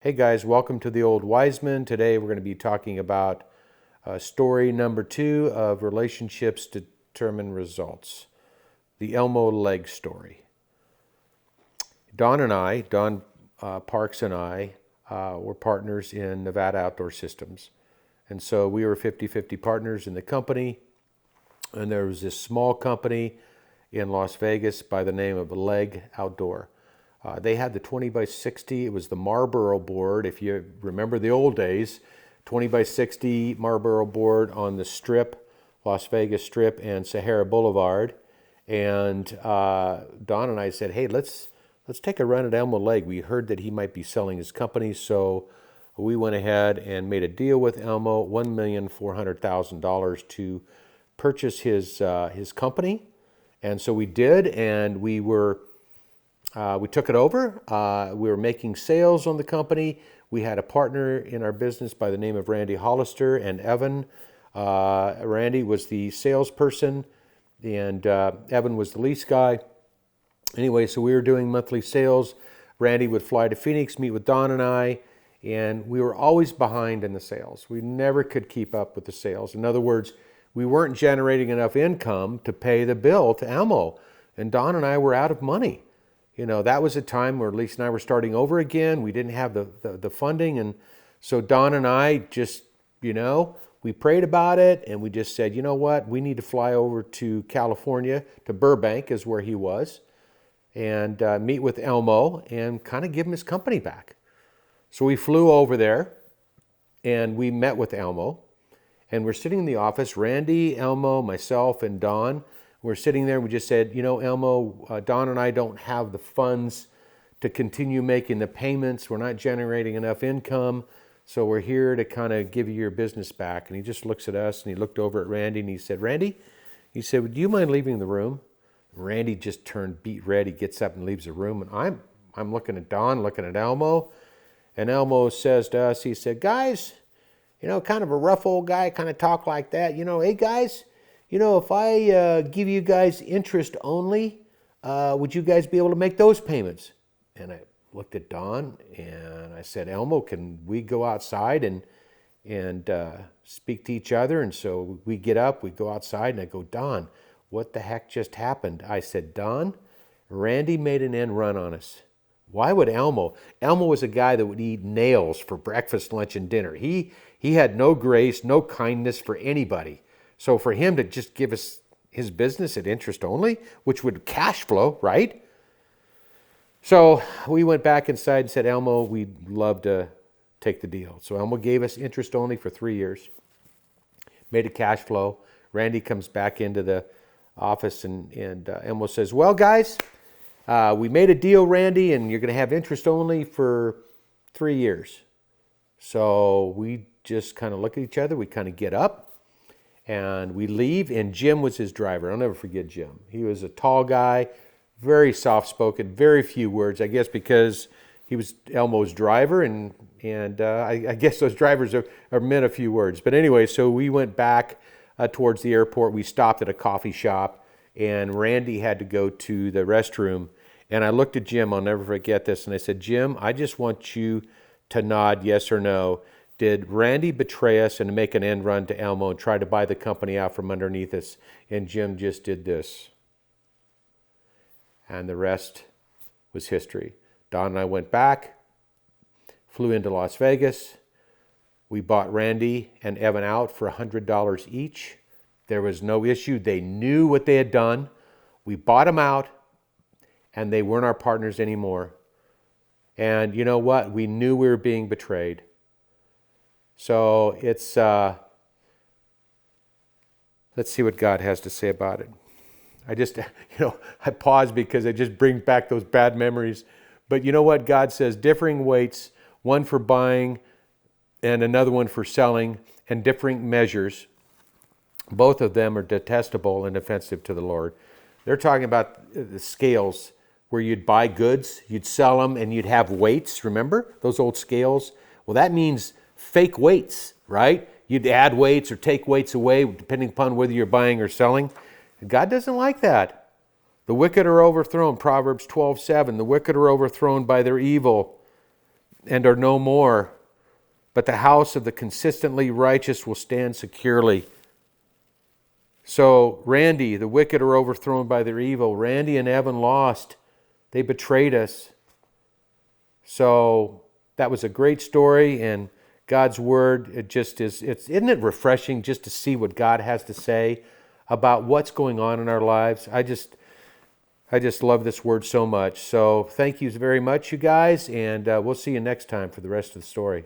Hey guys, welcome to the Old Wiseman. Today we're going to be talking about story number 2 of Relationships Determine Results, the Elmo Leg story. Don Parks and I, were partners in Nevada Outdoor Systems. And so we were 50-50 partners in the company. And there was this small company in Las Vegas by the name of Leg Outdoor. They had the 20 by 60. It was the Marlboro board. If you remember the old days, 20 by 60 Marlboro board on the Strip, Las Vegas Strip and Sahara Boulevard. And Don and I said, hey, let's take a run at Elmo Leg. We heard that he might be selling his company, so we went ahead and made a deal with Elmo, $1,400,000 to purchase his company. And so we did, and we took it over. We were making sales on the company. We had a partner in our business by the name of Randy Hollister and Evan. Randy was the salesperson, and Evan was the lease guy. Anyway, so we were doing monthly sales. Randy would fly to Phoenix, meet with Don and I, and we were always behind in the sales. We never could keep up with the sales. In other words, we weren't generating enough income to pay the bill to Elmo, and Don and I were out of money. You know, that was a time where Lisa and I were starting over again. We didn't have the funding. And so Don and I just, we prayed about it and we just said, you know what, we need to fly over to California, to Burbank is where he was, and meet with Elmo and kind of give him his company back. So we flew over there and we met with Elmo, and we're sitting in the office, Randy, Elmo, myself, and Don. We're sitting there and we just said, Elmo, Don and I don't have the funds to continue making the payments. We're not generating enough income. So we're here to kind of give you your business back. And he just looks at us and he looked over at Randy and he said, Randy, he said, would you mind leaving the room? Randy just turned beet red. He gets up and leaves the room. And I'm looking at Don, looking at Elmo. And Elmo says to us, he said, guys, kind of a rough old guy, kind of talk like that. Hey guys, if I give you guys interest only, would you guys be able to make those payments? And I looked at Don and I said, Elmo, can we go outside and speak to each other? And so we get up, we go outside, and I go, Don, what the heck just happened? I said, Don, Randy made an end run on us. Why would Elmo? Elmo was a guy that would eat nails for breakfast, lunch, and dinner. He had no grace, no kindness for anybody. So for him to just give us his business at interest only, which would cash flow, right? So we went back inside and said, Elmo, we'd love to take the deal. So Elmo gave us interest only for 3 years, made a cash flow. Randy comes back into the office and Elmo says, well, guys, we made a deal, Randy, and you're going to have interest only for 3 years. So we just kind of look at each other. We kind of get up. And we leave, and Jim was his driver. I'll never forget Jim. He was a tall guy, very soft-spoken, very few words, I guess because he was Elmo's driver, and I guess those drivers are meant a few words. But anyway, so we went back towards the airport. We stopped at a coffee shop, and Randy had to go to the restroom. And I looked at Jim, I'll never forget this, and I said, Jim, I just want you to nod yes or no. Did Randy betray us and make an end run to Elmo and try to buy the company out from underneath us? And Jim just did this. And the rest was history. Don and I went back, flew into Las Vegas. We bought Randy and Evan out for $100 each. There was no issue. They knew what they had done. We bought them out, and they weren't our partners anymore. And you know what? We knew we were being betrayed. So it's, let's see what God has to say about it. I just, I pause because it just brings back those bad memories. But you know what? God says differing weights, one for buying and another one for selling, and differing measures. Both of them are detestable and offensive to the Lord. They're talking about the scales where you'd buy goods, you'd sell them, and you'd have weights. Remember those old scales? Well, that means fake weights, right? You'd add weights or take weights away depending upon whether you're buying or selling. God doesn't like that. The wicked are overthrown, Proverbs 12:7. The wicked are overthrown by their evil. and are no more, but the house of the consistently righteous will stand securely. So Randy, the wicked are overthrown by their evil. Randy and Evan lost. They betrayed us. So that was a great story, and God's word, it just is, isn't it refreshing just to see what God has to say about what's going on in our lives? I just love this word so much. So thank you very much, you guys, and we'll see you next time for the rest of the story.